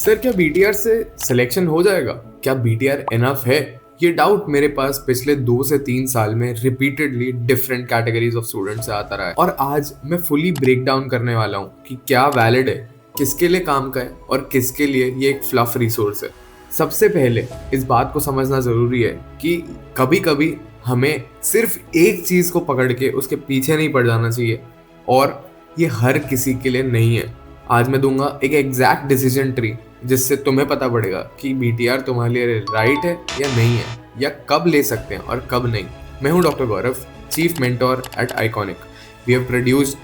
Sir क्या BTR से selection हो जाएगा? क्या बीटीआर इनफ है? ये डाउट मेरे पास पिछले 2 से 3 साल में repeatedly different categories of student से आता रहा है, और आज मैं फुली ब्रेक डाउन करने वाला हूँ कि क्या वैलिड है, किसके लिए काम का है और किसके लिए ये एक फ्लफ रिसोर्स है। सबसे पहले इस बात को समझना जरूरी है कि कभी कभी हमें सिर्फ एक चीज को पकड़ के उसके पीछे नहीं पड़ जाना चाहिए, और ये हर किसी के लिए नहीं है। आज मैं दूंगा एक एग्जैक्ट डिसीजन ट्री जिससे तुम्हें पता पड़ेगा कि बीटीआर तुम्हारे लिए राइट है या नहीं है, या कब ले सकते हैं और कब नहीं। मैं हूं doctor Gaurav, chief mentor at Iconic. We have produced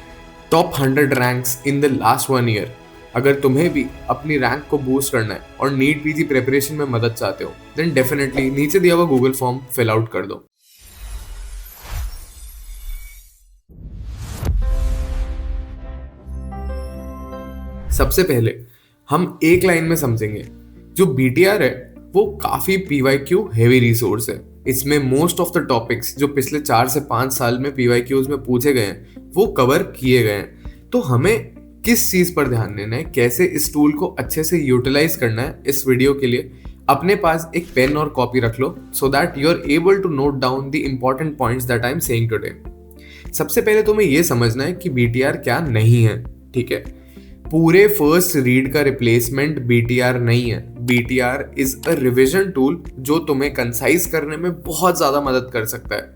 top 100 ranks in the last 1 year. अगर तुम्हें भी अपनी रैंक को बूस्ट करना है और नीट पीजी प्रिपरेशन में मदद चाहते हो, देन डेफिनेटली नीचे दिया हुआ गूगल फॉर्म फिल आउट कर दो। सबसे पहले हम एक लाइन में समझेंगे, जो बीटीआर है वो काफी पीवाईक्यू हेवी रिसोर्स है। इसमें मोस्ट ऑफ द टॉपिक्स जो पिछले 4 से 5 साल में पीवाईक्यूज में पूछे गए हैं वो कवर किए गए हैं। तो हमें किस चीज पर ध्यान देना है, कैसे इस टूल को अच्छे से यूटिलाइज करना है, इस वीडियो के लिए अपने पास एक पेन और कॉपी रख लो, so that you are able to note down the important points that I am saying today. सबसे पहले तुम्हें यह समझना है कि बीटीआर क्या नहीं है। ठीक है, पूरे फर्स्ट रीड का रिप्लेसमेंट बीटीआर नहीं है। BTR is a revision tool जो तुम्हें कंसाइज करने में बहुत ज्यादा मदद कर सकता है।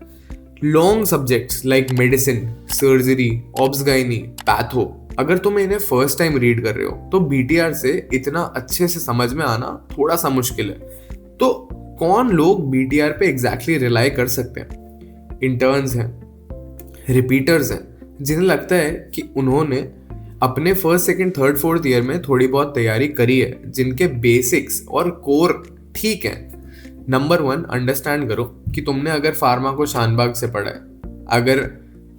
Long subjects like medicine, surgery, obs gynae, patho, अगर तुम इन्हें फर्स्ट टाइम रीड कर रहे हो तो बीटीआर से इतना अच्छे से समझ में आना थोड़ा सा मुश्किल है। तो कौन लोग बीटीआर पे एग्जैक्टली रिलाई कर सकते हैं? इंटर्न्स हैं, रिपीटर्स हैं, जिन्हें लगता है कि उन्होंने अपने first, second, third, fourth year में थोड़ी बहुत तैयारी करी है, जिनके बेसिक्स और कोर ठीक है। नंबर 1, अंडरस्टैंड करो कि तुमने अगर फार्मा को शानबाग से पढ़ा है, अगर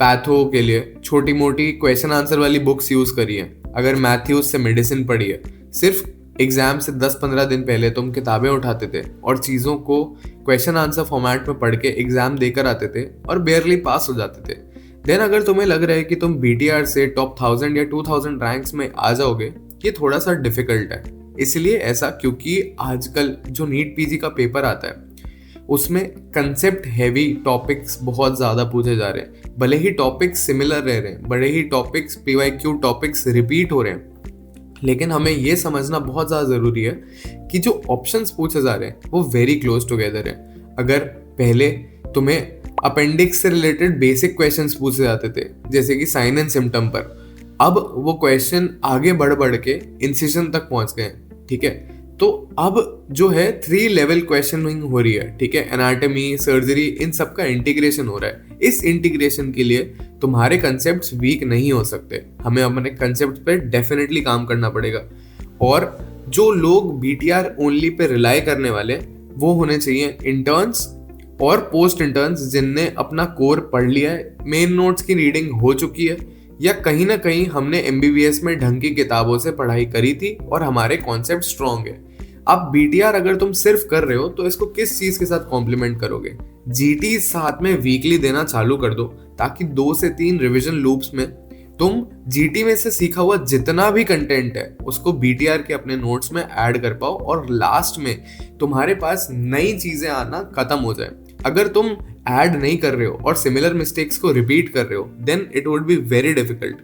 पैथो के लिए छोटी मोटी क्वेश्चन आंसर वाली बुक्स यूज करी है, अगर मैथ्यूज से मेडिसिन पढ़ी है, सिर्फ एग्जाम से 10-15 दिन पहले तुम किताबें उठाते थे और चीज़ों को क्वेश्चन आंसर फॉर्मेट में पढ़ के एग्जाम देकर आते थे और बेयरली पास हो जाते थे, देन अगर तुम्हें लग रहा है कि तुम बीटीआर से टॉप 1000 या 2000 रैंक्स में आ जाओगे, ये थोड़ा सा डिफिकल्ट है। इसलिए ऐसा क्योंकि आजकल जो नीट पीजी का पेपर आता है उसमें कंसेप्ट हैवी टॉपिक्स बहुत ज़्यादा पूछे जा रहे हैं। भले ही टॉपिक्स सिमिलर रह रहे हैं, भले ही टॉपिक्स पीवाईक्यू टॉपिक्स रिपीट हो रहे हैं, लेकिन हमें ये समझना बहुत ज़्यादा ज़रूरी है कि जो ऑप्शंस पूछे जा रहे हैं वो वेरी क्लोज टुगेदर है। अगर पहले तुम्हें अपेंडिक्स से रिलेटेड बेसिक क्वेश्चंस पूछे जाते थे, जैसे कि साइन एंड सिम्टम पर, अब वो क्वेश्चन आगे बढ़ बढ़ के इंसिजन तक पहुंच गए। ठीक है, तो अब जो है 3 लेवल क्वेश्चनिंग हो रही है। ठीक है, एनाटॉमी, सर्जरी, इन सब का इंटीग्रेशन हो रहा है। इस इंटीग्रेशन के लिए तुम्हारे कंसेप्ट वीक नहीं हो सकते, हमें अपने कंसेप्ट पे डेफिनेटली काम करना पड़ेगा। और जो लोग बीटीआर ओनली पे रिलाई करने वाले वो होने चाहिए इंटर्न्स और पोस्ट इंटर्न्स, जिनने अपना कोर पढ़ लिया है, मेन नोट्स की रीडिंग हो चुकी है, या कहीं ना कहीं हमने एमबीबीएस में ढंग की किताबों से पढ़ाई करी थी और हमारे कॉन्सेप्ट स्ट्रॉन्ग है। अब बीटीआर अगर तुम सिर्फ कर रहे हो तो इसको किस चीज के साथ कॉम्प्लीमेंट करोगे? जीटी साथ में वीकली देना चालू कर दो, ताकि 2 से 3 रिविजन लूप्स में तुम जीटी में से सीखा हुआ जितना भी कंटेंट है उसको बीटीआर के अपने नोट्स में ऐड कर पाओ, और लास्ट में तुम्हारे पास नई चीजें आना खत्म हो जाए। अगर तुम ऐड नहीं कर रहे हो और सिमिलर मिस्टेक्स को रिपीट कर रहे हो, then it would be very difficult.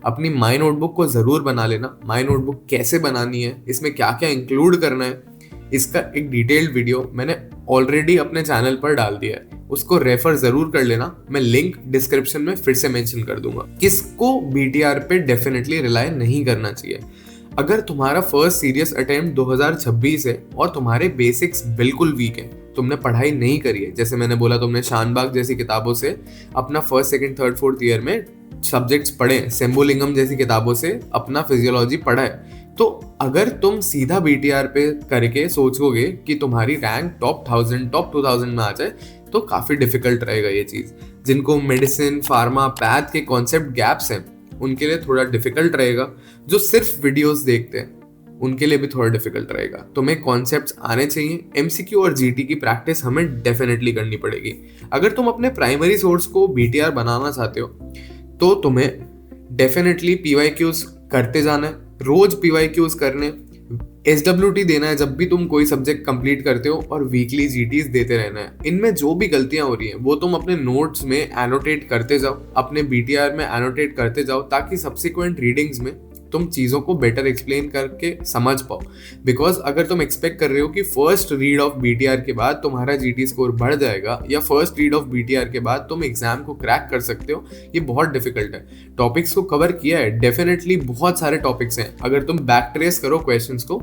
अपनी माई नोटबुक को जरूर बना लेना। माई नोटबुक कैसे बनानी है, इसमें क्या क्या इंक्लूड करना है, इसका एक डिटेल्ड वीडियो मैंने ऑलरेडी अपने चैनल पर डाल दिया है, उसको रेफर जरूर कर लेना। मैं लिंक डिस्क्रिप्शन में फिर से मेंशन कर दूंगा। किसको बीटीआर पे डेफिनेटली रिलाई नहीं करना चाहिए? अगर तुम्हारा फर्स्ट सीरियस अटेम्प्ट 2026 है और तुम्हारे बेसिक्स बिल्कुल वीक है, तुमने पढ़ाई नहीं करी है, जैसे मैंने बोला तुमने शानबाग जैसी किताबों से अपना first, second, third, fourth year में सब्जेक्ट्स पढ़े, सेम्बोलिंगम जैसी किताबों से अपना फिजियोलॉजी पढ़ा है, तो अगर तुम सीधा बीटीआर पे करके सोचोगे कि तुम्हारी रैंक टॉप 1000, टॉप 2000 में आ जाए, तो काफी डिफिकल्ट रहेगा ये चीज। जिनको मेडिसिन, फार्मा, पैथ के कॉन्सेप्ट गैप्स हैं उनके लिए थोड़ा डिफिकल्ट रहेगा। जो सिर्फ वीडियोस देखते हैं उनके लिए भी थोड़ा डिफिकल्ट रहेगा। तुम्हें कॉन्सेप्ट्स आने चाहिए। एमसीक्यू और जीटी की प्रैक्टिस हमें डेफिनेटली करनी पड़ेगी। अगर तुम अपने प्राइमरी सोर्स को बीटीआर बनाना चाहते हो तो तुम्हें डेफिनेटली पीवाईक्यूज करते जाना है, रोज पीवाईक्यूज करने, SWT देना है जब भी तुम कोई सब्जेक्ट कंप्लीट करते हो, और वीकली GTs देते रहना है। इनमें जो भी गलतियां हो रही हैं वो तुम अपने नोट्स में एनोटेट करते जाओ, अपने BTR में एनोटेट करते जाओ, ताकि सब्सिक्वेंट रीडिंग्स में तुम चीज़ों को बेटर एक्सप्लेन करके समझ पाओ। बिकॉज अगर तुम एक्सपेक्ट कर रहे हो कि फर्स्ट रीड ऑफ BTR के बाद तुम्हारा GT स्कोर बढ़ जाएगा, या फर्स्ट रीड ऑफ BTR के बाद तुम एग्जाम को क्रैक कर सकते हो, ये बहुत डिफिकल्ट है। टॉपिक्स को कवर किया है, डेफिनेटली बहुत सारे टॉपिक्स हैं। अगर तुम बैक ट्रेस करो क्वेश्चंस को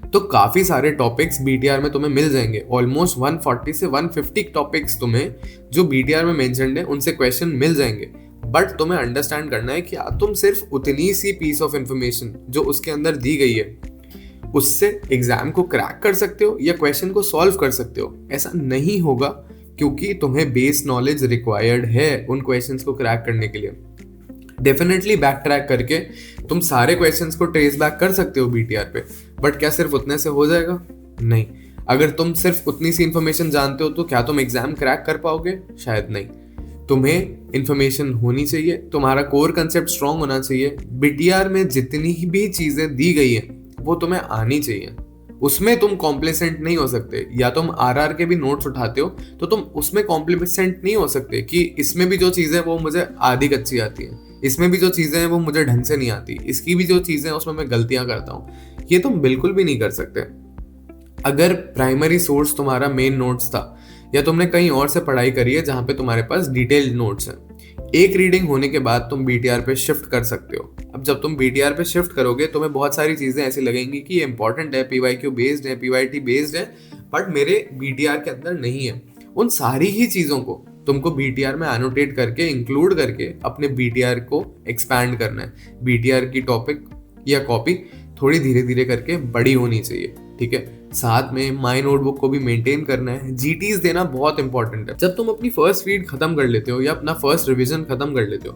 तो काफी सारे टॉपिक्स BTR में तुम्हें मिल जाएंगे। ऑलमोस्ट 140 से 150 टॉपिक्स तुम्हें जो BTR में मेंशन्ड है उनसे क्वेश्चन मिल जाएंगे। बट तुम्हें अंडरस्टैंड करना है कि तुम सिर्फ उतनी सी पीस ऑफ इंफॉर्मेशन जो उसके अंदर दी गई है उससे एग्जाम को क्रैक कर सकते हो या क्वेश्चन को सॉल्व कर सकते हो। ऐसा नहीं होगा, क्योंकि तुम्हें बेस नॉलेज रिक्वायर्ड है उन क्वेश्चंस को क्रैक करने के लिए। डेफिनेटली बैक ट्रैक करके तुम सारे क्वेश्चंस को ट्रेस बैक कर सकते हो BTR पे, बट क्या सिर्फ उतने से हो जाएगा? नहीं। अगर तुम सिर्फ उतनी सी इंफॉर्मेशन जानते हो तो क्या तुम एग्जाम क्रैक कर पाओगे? शायद नहीं। तुम्हें इंफॉर्मेशन होनी चाहिए, तुम्हारा कोर कंसेप्ट स्ट्रांग होना चाहिए। BTR में जितनी भी चीजें दी गई हैं वो तुम्हें आनी चाहिए, उसमें तुम कॉम्प्लेसेंट नहीं हो सकते। या तुम RR के भी नोट्स उठाते हो तो तुम उसमें कॉम्प्लेसेंट नहीं हो सकते कि इसमें भी जो चीजें वो मुझे आधी कच्ची आती है, इसमें भी जो चीजें हैं वो मुझे ढंग से नहीं आती, इसकी भी जो चीजें हैं उसमें मैं गलतियां करता हूँ। ये तुम बिल्कुल भी नहीं कर सकते। अगर प्राइमरी सोर्स तुम्हारा मेन नोट्स था, या तुमने कहीं और से पढ़ाई करी है जहाँ पे तुम्हारे पास डिटेल्ड नोट्स हैं, एक रीडिंग होने के बाद तुम BTR पे शिफ्ट कर सकते हो। अब जब तुम BTR पे शिफ्ट करोगे तुम्हें बहुत सारी चीजें ऐसी लगेंगी कि ये इंपॉर्टेंट है, PYQ बेस्ड है, PYT बेस्ड है, बट मेरे BTR के अंदर नहीं है। उन सारी ही चीजों को तुमको BTR में एनोटेट करके इंक्लूड करके अपने BTR को एक्सपैंड करना है। BTR की टॉपिक या कॉपी थोड़ी धीरे धीरे करके बड़ी होनी चाहिए, ठीक है। साथ में माई नोटबुक को भी मेंटेन करना है। GTs देना बहुत इंपॉर्टेंट है। जब तुम अपनी फर्स्ट रीड खत्म कर लेते हो या अपना फर्स्ट रिवीजन खत्म कर लेते हो,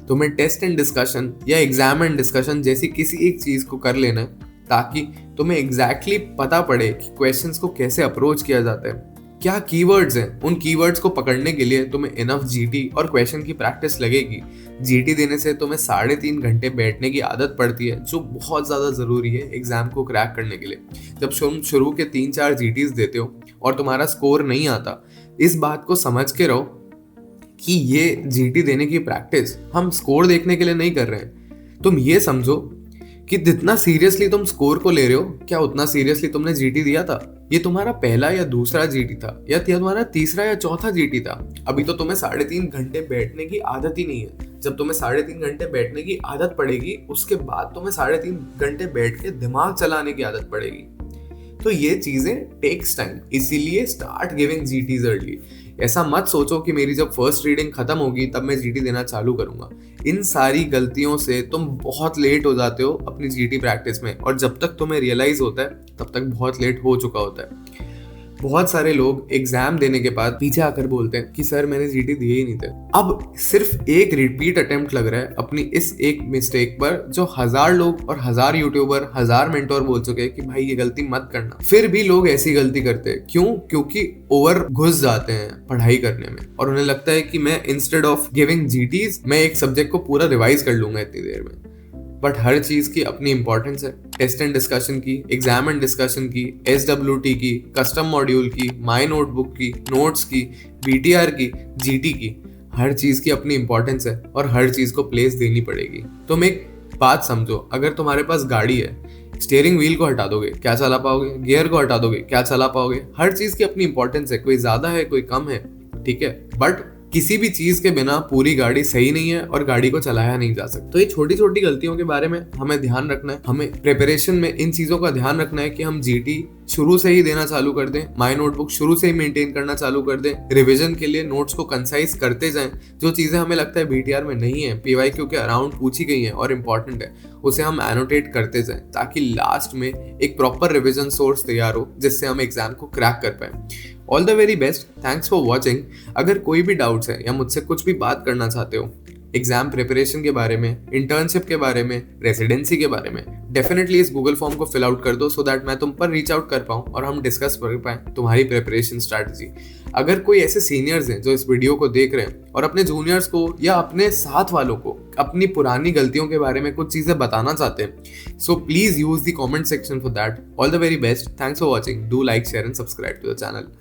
तुम्हें टेस्ट एंड डिस्कशन या एग्जाम एंड डिस्कशन जैसी किसी एक चीज को कर लेना है, ताकि तुम्हें एग्जैक्टली पता पड़े कि क्वेश्चंस को कैसे अप्रोच किया जाता है, क्या कीवर्ड्स हैं। उन कीवर्ड्स को पकड़ने के लिए तुम्हें इनफ GT और क्वेश्चन की प्रैक्टिस लगेगी। GT देने से तुम्हें 3.5 घंटे बैठने की आदत पड़ती है, जो बहुत ज़्यादा ज़रूरी है एग्जाम को क्रैक करने के लिए। जब तुम शुरू के 3-4 GTs देते हो और तुम्हारा स्कोर नहीं आता, इस बात को समझ के रहो कि ये GT देने की प्रैक्टिस हम स्कोर देखने के लिए नहीं कर रहे हैं। तुम ये समझो कि जितना सीरियसली तुम स्कोर को ले रहे हो, क्या उतना सीरियसली तुमने GT दिया था? ये तुम्हारा पहला या दूसरा GT था, या तुम्हारा तीसरा या चौथा GT था। अभी तो तुम्हें 3.5 घंटे बैठने की आदत ही नहीं है। जब तुम्हें 3.5 घंटे बैठने की आदत पड़ेगी, उसके बाद तुम्हें 3.5 घंटे बैठ के दिमाग चलाने की आदत पड़ेगी। तो ये चीजें टेक्स टाइम, इसीलिए स्टार्ट गिविंग GTs अर्ली। ऐसा मत सोचो कि मेरी जब फर्स्ट रीडिंग खत्म होगी तब मैं GT देना चालू करूंगा। इन सारी गलतियों से तुम बहुत लेट हो जाते हो अपनी GT प्रैक्टिस में, और जब तक तुम्हें रियलाइज होता है तब तक बहुत लेट हो चुका होता है। बहुत सारे लोग एग्जाम देने के बाद पीछे आकर बोलते हैं कि सर मैंने GT दिए ही नहीं थे। अब सिर्फ एक रिपीट अटेम्प्ट लग रहा है अपनी इस एक मिस्टेक पर, जो 1000 लोग और 1000 यूट्यूबर 1000 मेंटोर बोल चुके हैं कि भाई ये गलती मत करना। फिर भी लोग ऐसी गलती करते हैं। क्यों? क्योंकि ओवर घुस जाते हैं पढ़ाई करने में, और उन्हें लगता है कि मैं इंस्टेड ऑफ गिविंग GTs मैं एक सब्जेक्ट को पूरा रिवाइज कर लूंगा इतनी देर में। बट हर चीज की अपनी इंपॉर्टेंस है। टेस्ट एंड डिस्कशन की, एग्जाम एंड डिस्कशन की, SWT की, कस्टम मॉड्यूल की, माई नोटबुक की, नोट्स की, BTR की, GT की, हर चीज की अपनी इंपॉर्टेंस है और हर चीज को प्लेस देनी पड़ेगी। तुम एक बात समझो, अगर तुम्हारे पास गाड़ी है, स्टीयरिंग व्हील को हटा दोगे क्या चला पाओगे? गियर को हटा दोगे क्या चला पाओगे? हर चीज की अपनी इंपॉर्टेंस है, कोई ज्यादा है कोई कम है, ठीक है। बट किसी भी चीज के बिना पूरी गाड़ी सही नहीं है और गाड़ी को चलाया नहीं जा सकता। तो ये छोटी छोटी गलतियों के बारे में हमें ध्यान रखना है। हमें प्रिपरेशन में इन चीजों का ध्यान रखना है कि हम GT शुरू से ही देना चालू कर दें, माई नोटबुक शुरू से ही मेंटेन करना चालू कर दें, रिवीजन के लिए नोट्स को कंसाइज करते जाएं। जो चीजें हमें लगता है BTR में नहीं है, PYQ के अराउंड पूछी गई है और इंपॉर्टेंट है, उसे हम एनोटेट करते जाएं, ताकि लास्ट में एक प्रॉपर रिवीजन सोर्स तैयार हो जिससे हम एग्जाम को क्रैक कर पाए। All the very best, thanks for watching. अगर कोई भी डाउट्स है या मुझसे कुछ भी बात करना चाहते हो, एग्जाम प्रिपरेशन के बारे में, इंटर्नशिप के बारे में, रेसिडेंसी के बारे में, डेफिनेटली इस गूगल फॉर्म को फिल आउट कर दो, सो दैट मैं तुम पर रीच आउट कर पाऊँ और हम डिस्कस कर पाएं तुम्हारी प्रिपरेशन स्ट्रैटेजी। अगर कोई ऐसे सीनियर्स हैं जो इस वीडियो को देख रहे हैं और अपने जूनियर्स को या अपने साथ वालों को अपनी पुरानी गलतियों के बारे में कुछ चीजें बताना चाहते हैं, so please use the comment section for that. All the very best, thanks for watching, do like, share and subscribe to the channel.